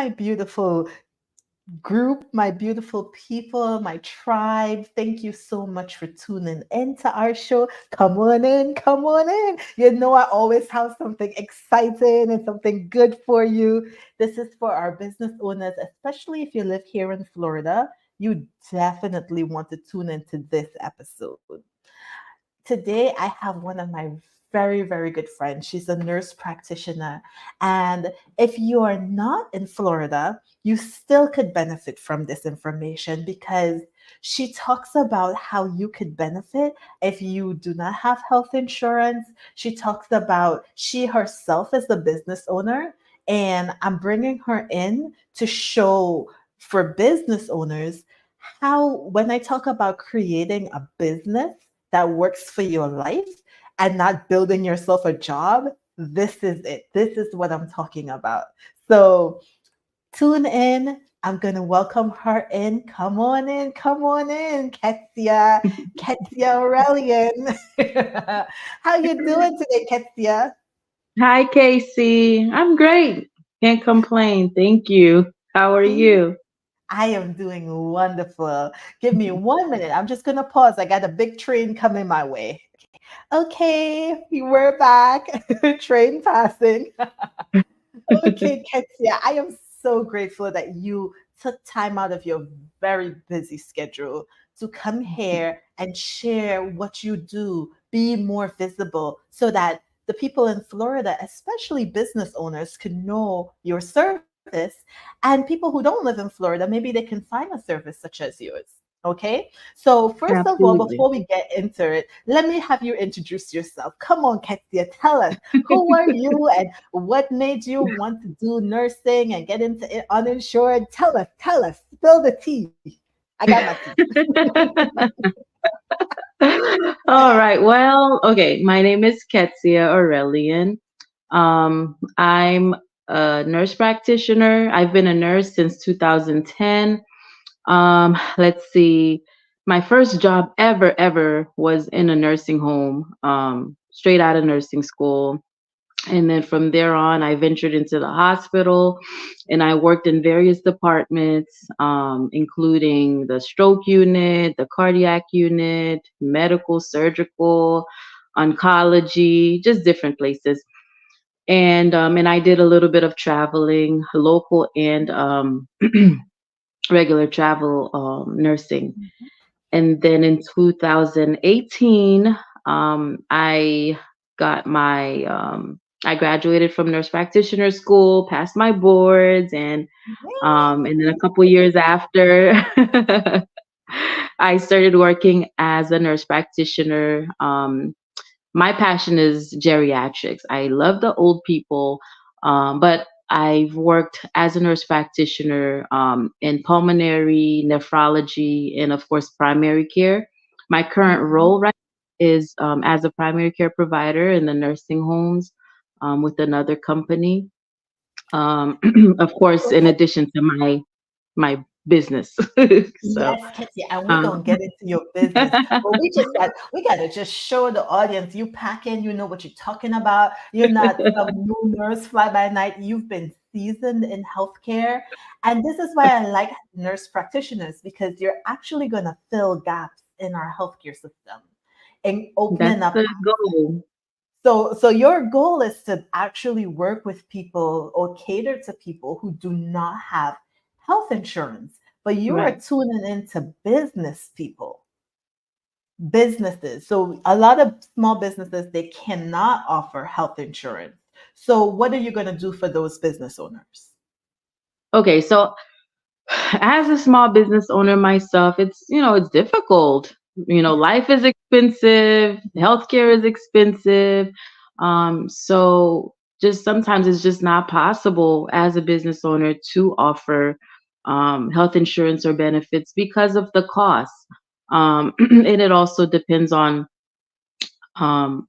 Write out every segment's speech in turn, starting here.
my beautiful group, my beautiful people, my tribe. Thank you so much for tuning into our show. Come on in, come on in. You know, I always have something exciting and something good for you. This is for our business owners, especially if you live here in Florida. You definitely want to tune into this episode. Today, I have one of my very, very good friends. She's a nurse practitioner. And if you are not in Florida, you still could benefit from this information because she talks about how you could benefit if you do not have health insurance. She talks about she herself is a business owner, and I'm bringing her in to show for business owners how, when I talk about creating a business that works for your life and not building yourself a job, this is it. This is what I'm talking about. So tune in. I'm going to welcome her in. Come on in. Come on in, Ketsia. Ketsia Aurelian. How you doing today, Ketsia? Hi, Casey. I'm great. Can't complain. Thank you. How are See, you? I am doing wonderful. Give me 1 minute. I'm just going to pause. I got a big train coming my way. Okay, we're back. Train passing. Okay, Ketsia, I am so grateful that you took time out of your very busy schedule to come here and share what you do, be more visible so that the people in Florida, especially business owners, can know your service. And people who don't live in Florida, maybe they can find a service such as yours. Okay. So, first of all, Absolutely. before we get into it, let me have you introduce yourself. Come on, Ketsia, tell us, who are you and what made you want to do nursing and get into uninsured? Tell us, spill the tea. I got my tea. All right. Well, okay. My name is Ketsia Aurelian. I'm a nurse practitioner. I've been a nurse since 2010. Let's see. My first job ever was in a nursing home, straight out of nursing school. And then from there on, I ventured into the hospital and I worked in various departments, including the stroke unit, the cardiac unit, medical, surgical, oncology, just different places. And I did a little bit of traveling, local and regular travel nursing. And then in 2018, I got my I graduated from nurse practitioner school, passed my boards, and then a couple years after, I started working as a nurse practitioner. My passion is geriatrics. I love the old people, but I've worked as a nurse practitioner in pulmonary, nephrology, and of course, primary care. My current Mhm. role right is as a primary care provider in the nursing homes with another company. Um, of course, in Okay. addition to my business. So, Yes, Ketsia, and we're um, gonna get into your business. But we gotta just show the audience you pack in, you know what you're talking about. You're not some new nurse fly by night. You've been seasoned in healthcare. And this is why I like nurse practitioners because you're actually gonna fill gaps in our healthcare system and opening that's up. the goal. So your goal is to actually work with people or cater to people who do not have health insurance, but you are Right. tuning into business people, businesses. So a lot of small businesses, they cannot offer health insurance. So what are you going to do for those business owners? Okay, so as a small business owner myself, it's difficult. Yeah. Life is expensive, healthcare is expensive. So just sometimes it's just not possible as a business owner to offer health insurance or benefits because of the cost. And it also depends on um,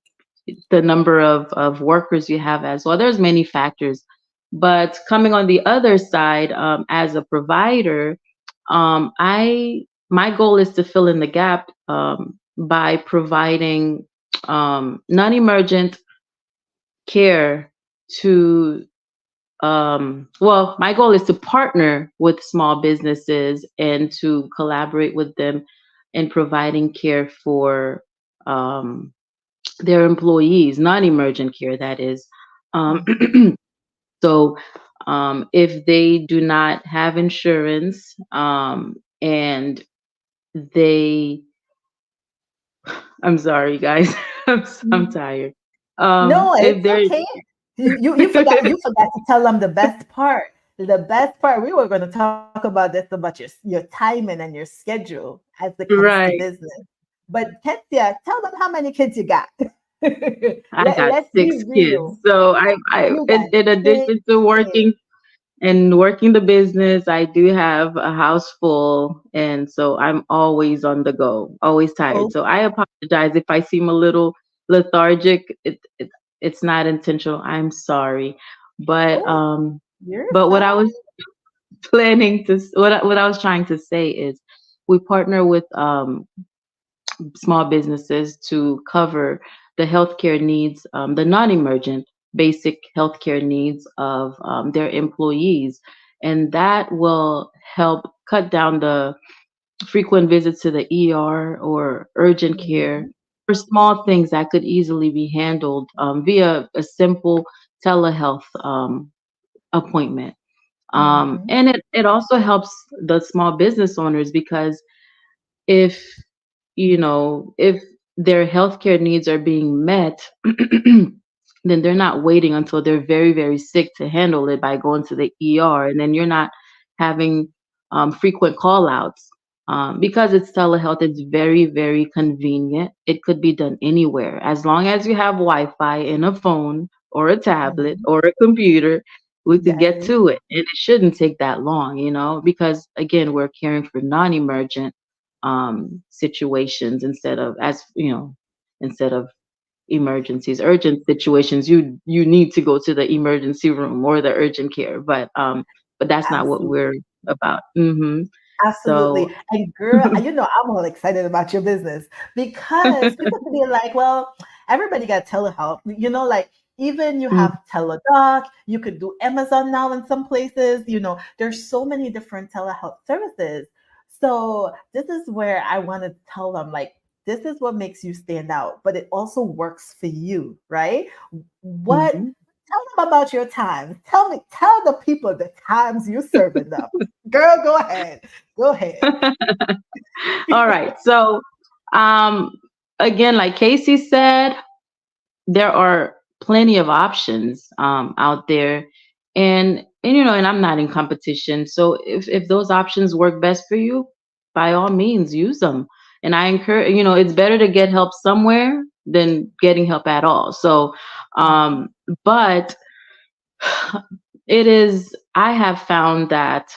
the number of workers you have as well. There's many factors. But coming on the other side, as a provider, I my goal is to fill in the gap by providing non-emergent care to well, my goal is to partner with small businesses and to collaborate with them in providing care for um, their employees, non-emergent care, that is. Um, Mhm. so if they do not have insurance, and they, I'm sorry, guys, I'm Mhm. tired. No, If it's they're okay. You forgot to tell them the best part. The best part. We were going to talk about this about your timing and your schedule as it comes to right, business. But Ketsia, tell them how many kids you got. I got Let's be 6 kids. real. So You got in six addition to kids. working the business, I do have a house full, and so I'm always on the go, always tired. Oh, So I apologize if I seem a little lethargic. It's not intentional. I'm sorry, but oh, you're what I fine. was what I was trying to say is we partner with small businesses to cover the healthcare needs, the non-emergent basic healthcare needs of their employees, and that will help cut down the frequent visits to the ER or urgent care Mhm, for small things that could easily be handled via a simple telehealth appointment. mhm, And it also helps the small business owners because if if their healthcare needs are being met, then they're not waiting until they're very, very sick to handle it by going to the ER. And then you're not having frequent call outs. Because it's telehealth, it's very, very convenient. It could be done anywhere. As long as you have Wi Fi in a phone or a tablet mhm. or a computer, we could get Yes. to it. And it shouldn't take that long, because again, we're caring for non emergent situations instead of emergencies, urgent situations. You need to go to the emergency room or the urgent care, but that's not what we're Absolutely. about. So Absolutely. And girl, I'm all excited about your business because people could be like, well, everybody got telehealth. Like even you mm, have Teladoc, you could do Amazon now in some places. There's so many different telehealth services. So this is where I want to tell them, like, this is what makes you stand out, but it also works for you, right? What mhm. Tell them about your time. Tell the people the times you serving them. Girl, go ahead. Go ahead. All right. So um, again, like Casey said, there are plenty of options out there, and I'm not in competition, so if those options work best for you, by all means use them. And I encourage, it's better to get help somewhere than getting help at all. So Mhm, but I have found that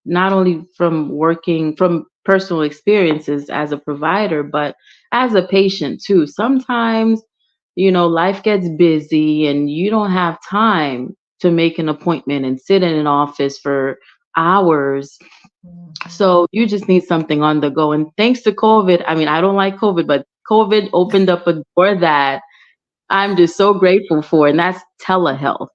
not only from personal experiences as a provider, but as a patient too. Sometimes, life gets busy and you don't have time to make an appointment and sit in an office for hours. mhm. So you just need something on the go. And thanks to COVID, I mean, I don't like COVID, but COVID opened up a door that I'm just so grateful for, and that's telehealth.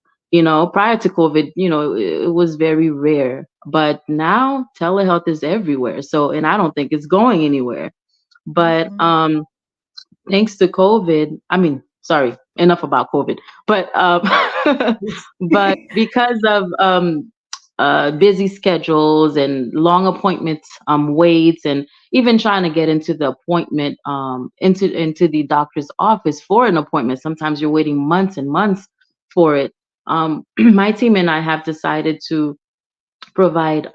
Prior to COVID, it was very rare, but now telehealth is everywhere. So, and I don't think it's going anywhere. But Mm-mm. thanks to COVID, I mean, sorry, enough about COVID. But but because of busy schedules and long appointments, waits, and even trying to get into the appointment, into the doctor's office for an appointment. Sometimes you're waiting months and months for it. My team and I have decided to provide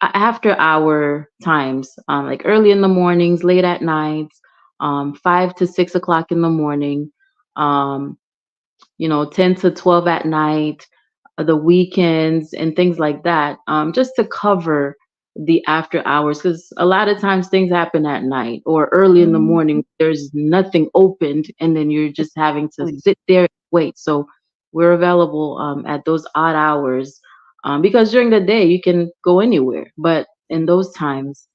after hour times, like early in the mornings, late at nights, 5 to 6 o'clock in the morning, um, 10 to 12 at night, the weekends, and things like that, just to cover the after hours. Because a lot of times things happen at night or early in the Mhm. morning. There's nothing opened, and then you're just having to Exactly. sit there and wait. So we're available at those odd hours, because during the day you can go anywhere. But in those times,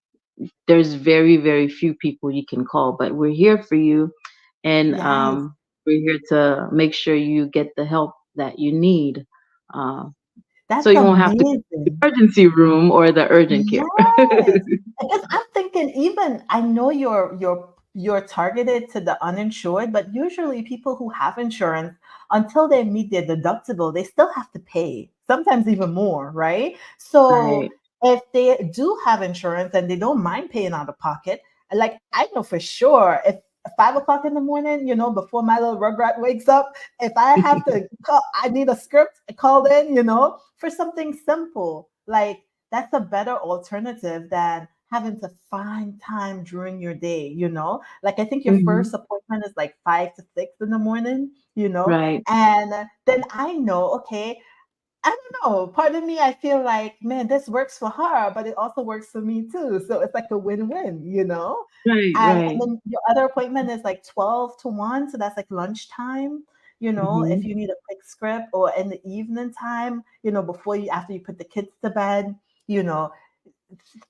there's very, very few people you can call. But we're here for you, and Yes. we're here to make sure you get the help that you need. Uh, so That's you won't have to amazing. emergency room or the urgent care. Yes. Because I'm thinking even I know you're targeted to the uninsured, but usually people who have insurance, until they meet their deductible, they still have to pay, sometimes even more, right? So Right. if they do have insurance and they don't mind paying out of pocket, like I know for sure if 5 o'clock in the morning, before my little rugrat wakes up, if I have to call, I need a script called in, for something simple. Like that's a better alternative than having to find time during your day. Like I think your Hmm. first appointment is like 5 to 6 in the morning. Right. And then I know, okay, I don't know. Part of me, I feel like, man, this works for her, but it also works for me too. So it's like a win-win. Right. And Right. then your other appointment is like 12 to 1. So that's like lunchtime, if Hmm. you need a quick script or in the evening time, after you put the kids to bed, you know,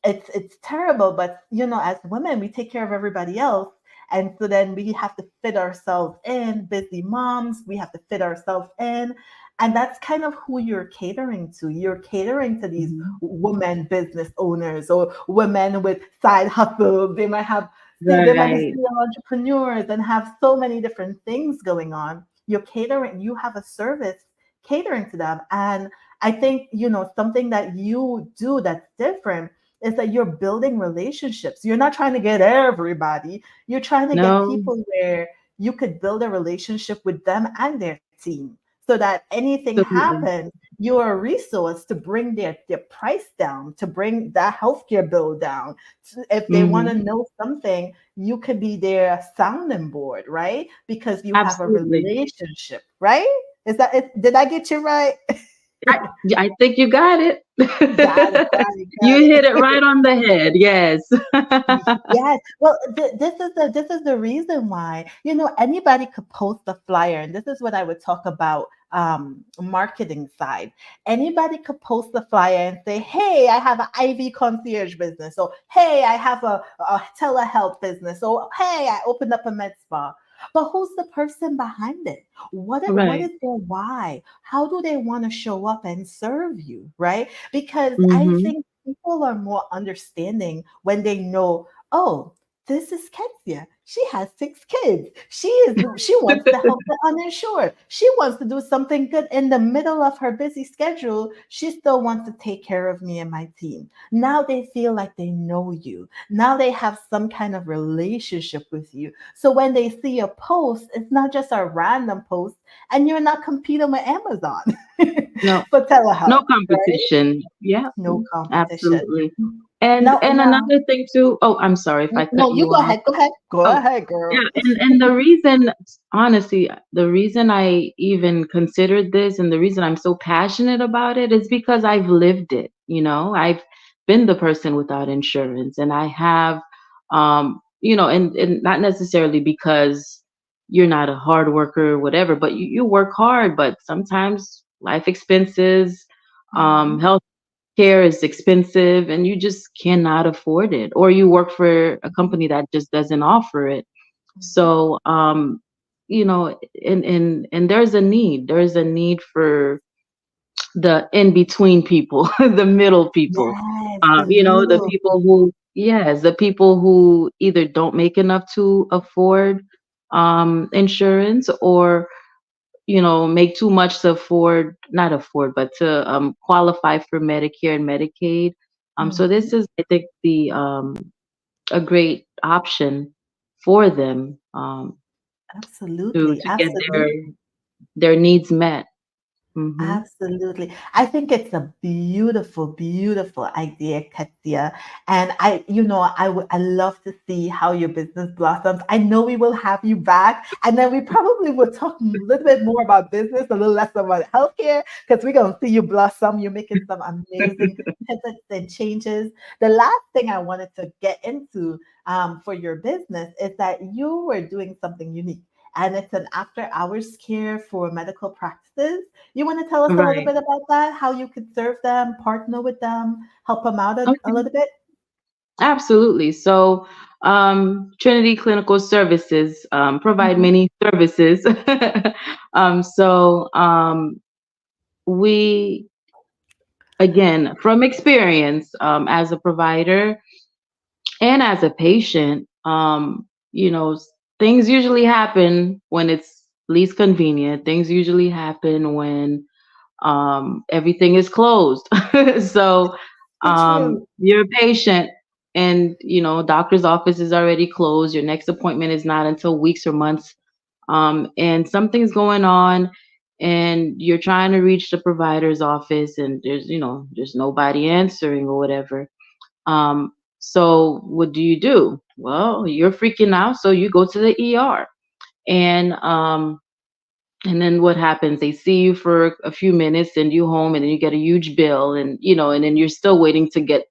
it's terrible, but as women we take care of everybody else, and so then we have to fit ourselves in. Busy moms, we have to fit ourselves in, and that's kind of who you're catering to. You're catering to these Hmm. women business owners or women with side hustles. They might be Right. serial entrepreneurs and have so many different things going on. You have a service catering to them. And I think, something that you do that's different is that you're building relationships. You're not trying to get everybody. You're trying to get No. people where you could build a relationship with them and their team so that anything Absolutely. happens, you're a resource to bring their price down, to bring that healthcare bill down. If they want to Hmm. know something, you could be their sounding board, right? Because you have a Absolutely. relationship, right? Is that it? Did I get you right? I, I think you got it. Got it, got it, You got hit it it. right on the head. Yes. Yes. Well, this is the reason why anybody could post a flyer, and this is what I would talk about marketing side. Anybody could post a flyer and say, "Hey, I have an IV concierge business," or "Hey, I have a telehealth business," or "Hey, I opened up a med spa." But who's the person behind it? What Right. is their why? How do they want to show up and serve you, right? Because I Hmm. think people are more understanding when they know, oh, this is Ketsia. She has 6 kids. She wants to help the uninsured. She wants to do something good in the middle of her busy schedule. She still wants to take care of me and my team. Now they feel like they know you. Now they have some kind of relationship with you. So when they see a post, it's not just a random post, and you're not competing with Amazon No. for No telehealth, right? competition. Yeah. No competition. Absolutely. And Now, and now, another thing too. Oh, I'm sorry if I cut no, you you go off. ahead. Go ahead. Go Oh, ahead, yeah, girl. and the reason, honestly, the reason I even considered this and the reason I'm so passionate about it is because I've lived it. I've been the person without insurance, and I have, and not necessarily because you're not a hard worker or whatever, but you work hard, but sometimes life expenses, Mhm, health care is expensive, and you just cannot afford it, or you work for a company that just doesn't offer it. mhm. So, and there's a need for the in between people, the middle people, Yes, the the middle. people who, yes, the people who either don't make enough to afford insurance, or make too much to afford, not afford, but to qualify for Medicare and Medicaid. So Mhm. this is, I think, the a great option for them, to Absolutely, get their absolutely. their needs met. Hmm. Absolutely. I think it's a beautiful, beautiful idea, Katya. And I love to see how your business blossoms. I know we will have you back, and then we probably will talk a little bit more about business, a little less about healthcare, because we're gonna see you blossom. You're making some amazing pivots and changes. The last thing I wanted to get into for your business is that you were doing something unique. And it's an after hours care for medical practices. You want to tell us a little Right. bit about that? How you could serve them, partner with them, help them out a Okay. little bit? Absolutely. So, Trinity Clinical Services provide Mhm, many services. So, we, again, from experience, as a provider and as a patient, things usually happen when it's least convenient. Things usually happen when everything is closed. So So true. you're a patient, and doctor's office is already closed. Your next appointment is not until weeks or months, and something's going on, and you're trying to reach the provider's office, and there's nobody answering or whatever. So what do you do? Well, you're freaking out, so you go to the ER. And then what happens? They see you for a few minutes, send you home, and then you get a huge bill, and then you're still waiting to get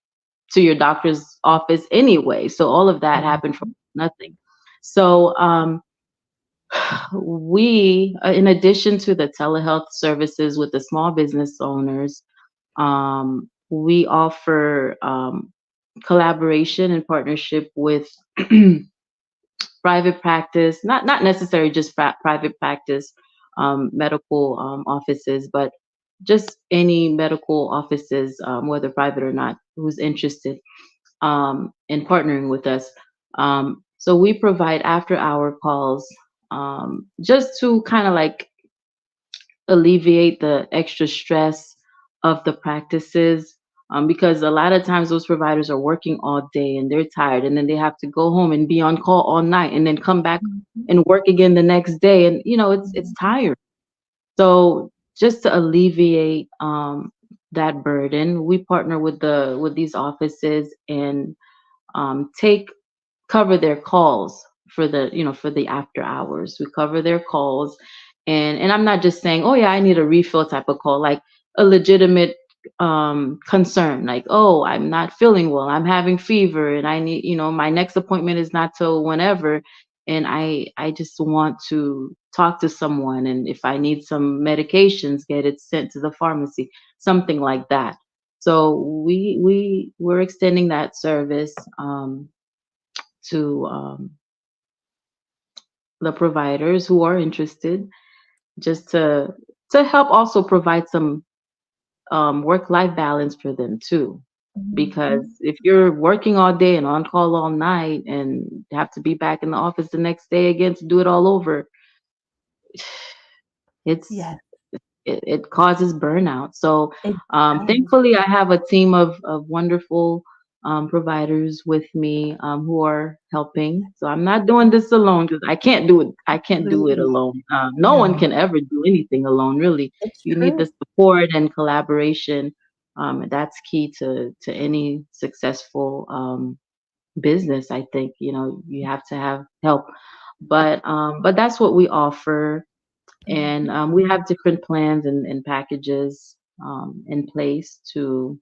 to your doctor's office anyway. So all of that happened for nothing. So we, in addition to the telehealth services with the small business owners, we offer collaboration and partnership with private practice, not necessarily just private practice, medical offices, but just any medical offices, whether private or not, who's interested in partnering with us. So we provide after hour calls, just to kind of like alleviate the extra stress of the practices, because a lot of times those providers are working all day and they're tired, and then they have to go home and be on call all night and then come back Mhm. and work again the next day, and it's Mhm. tired. So just to alleviate that burden, we partner with these offices and take cover their calls for the after hours. We cover their calls, and I'm not just saying, oh yeah, I need a refill type of call, like a legitimate concern, like, oh, I'm not feeling well, I'm having fever, and I need, my next appointment is not till whenever, and I just want to talk to someone, and if I need some medications, get it sent to the pharmacy, something like that. So we're extending that service to the providers who are interested, just to help also provide some work-life balance for them too. Because Mhm. if you're working all day and on call all night and have to be back in the office the next day again to do it all over, it's Yes, it causes burnout. So it does. thankfully, I have a team of wonderful providers with me, who are helping. So I'm not doing this alone because I can't do it. I can't do it Absolutely. alone. No one No, can ever do anything alone, really. it's You need the true. support and collaboration. And that's key to any successful business. I think you have to have help. But that's what we offer, and Mhm. we have different plans and packages in place to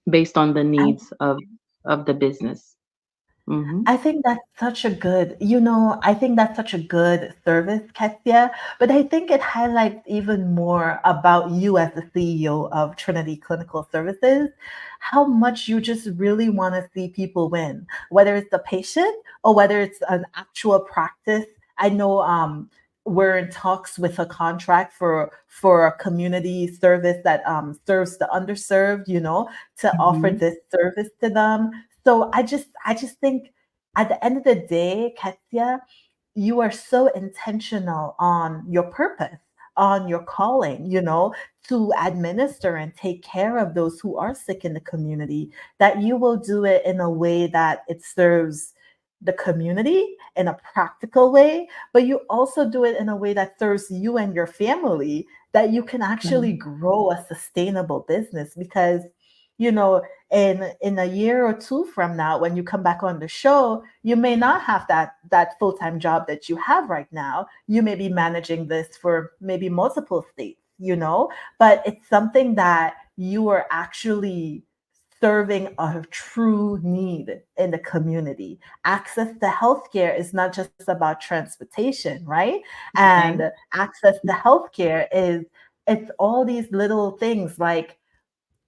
based on the I needs of the business. Hmm. I think that's such a good, I think that's such a good service, Ketsia, but I think it highlights even more about you as the CEO of Trinity Clinical Services, how much you just really want to see people win, whether it's the patient or whether it's an actual practice. I know we're in talks with a contract for a community service that serves the underserved, to offer Hmm. this service to them. So I just think at the end of the day, Ketsia, you are so intentional on your purpose, on your calling, to administer and take care of those who are sick in the community, that you will do it in a way that it serves the community in a practical way, but you also do it in a way that serves you and your family, that you can actually grow a sustainable business because you know in a year or two from now when you come back on the show, you may not have that full-time job that you have right now. You may be managing this for maybe multiple states, but it's something that you are actually serving a true need in the community. Access to healthcare is not just about transportation, right? Right. And access to healthcare is it's all these little things like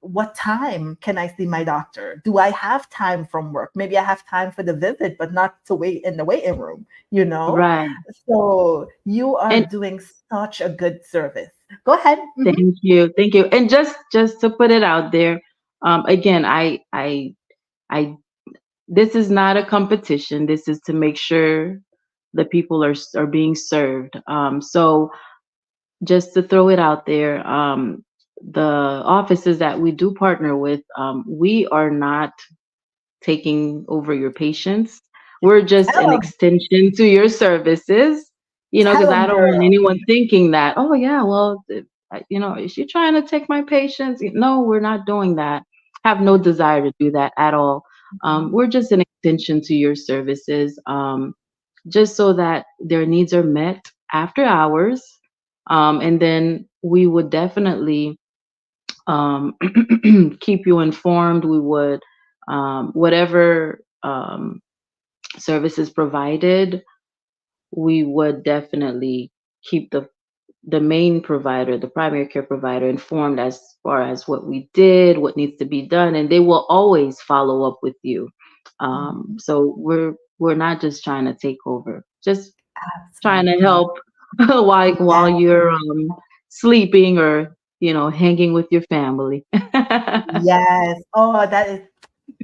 what time can I see my doctor? Do I have time from work? Maybe I have time for the visit, but not to wait in the waiting room, you know? Right. So you are And doing such a good service. Go ahead. Thank you, thank you. And just to put it out there, again, I this is not a competition. This is to make sure the people are being served. So just to throw it out there, the offices that we do partner with, we are not taking over your patients. We're just Tell an them. extension to your services, Tell because I them, don't want girl. anyone thinking that, oh, yeah, well, is she trying to take my patients? No, we're not doing that. Have no Yeah. desire to do that at all. Mhm. We're just an extension to your services, just so that their needs are met after hours. And then we would definitely um, keep you informed. We would, whatever services provided, we would definitely keep the main provider, the primary care provider, informed as far as what we did, what needs to be done, and they will always follow up with you. Mhm. So we're not just trying to take over, just trying to Absolutely. help while Yeah. you're sleeping or hanging with your family. Yes. Oh, that is.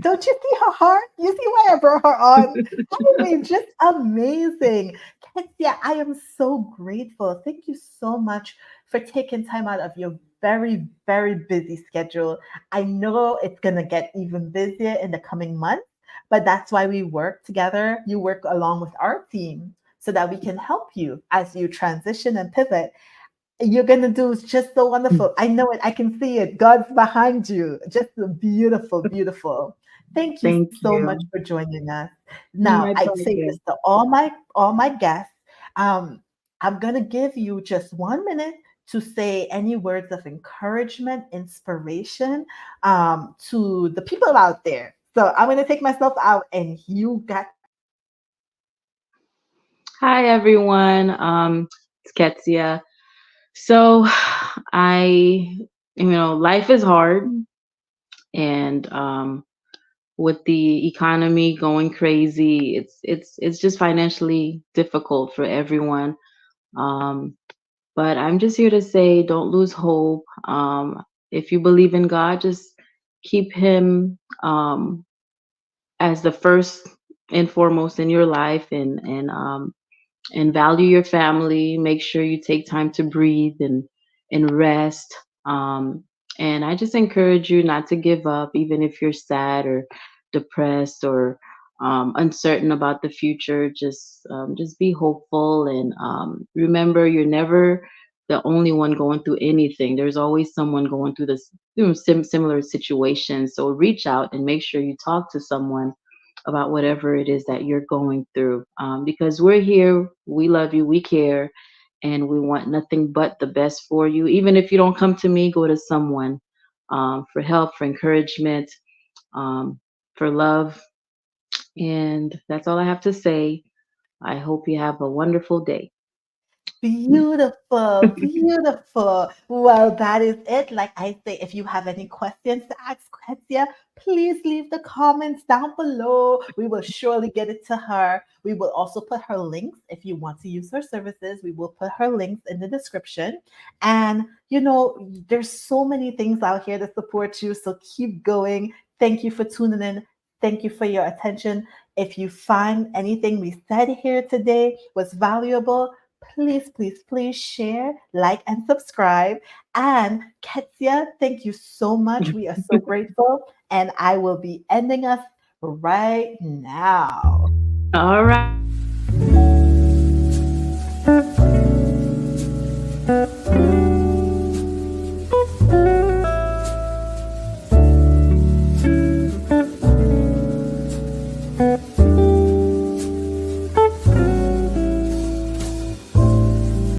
Don't you see her heart? You see why I brought her on? I mean, just amazing. Ketsia, I am so grateful. Thank you so much for taking time out of your very, very busy schedule. I know it's going to get even busier in the coming months, but that's why we work together. You work along with our team so that we can help you as you transition and pivot. You're gonna do just so wonderful. I know it. I can see it. God's behind you. Just beautiful, beautiful. Thank you Thank so much you. for joining us. Now, My I say pleasure. this to all my guests. Um, I'm gonna give you just 1 minute to say any words of encouragement, inspiration to the people out there. So I'm gonna take myself out, and you got the floor. Hi everyone. It's Ketsia. So life is hard, and with the economy going crazy, it's just financially difficult for everyone. Um, but I'm just here to say, don't lose hope. If you believe in God, just keep Him as the first and foremost in your life, and value your family. Make sure you take time to breathe and rest. Um, and I just encourage you not to give up, even if you're sad or depressed or uncertain about the future. Just be hopeful, and remember, you're never the only one going through anything. There's always someone going through this similar situation. So reach out and make sure you talk to someone about whatever it is that you're going through. Because we're here, we love you, we care, and we want nothing but the best for you. Even if you don't come to me, go to someone for help, for encouragement, um, for love. And that's all I have to say. I hope you have a wonderful day. Beautiful, beautiful. Well, that is it. Like I say, if you have any questions to ask Ketsia, please leave the comments down below. We will surely get it to her. We will also put her links if you want to use her services. We will put her links in the description. And there's so many things out here to support you. So keep going. Thank you for tuning in. Thank you for your attention. If you find anything we said here today was valuable, please, please, please share, like, and subscribe. And Ketsia, thank you so much. We are so grateful. And I will be ending us right now. All right.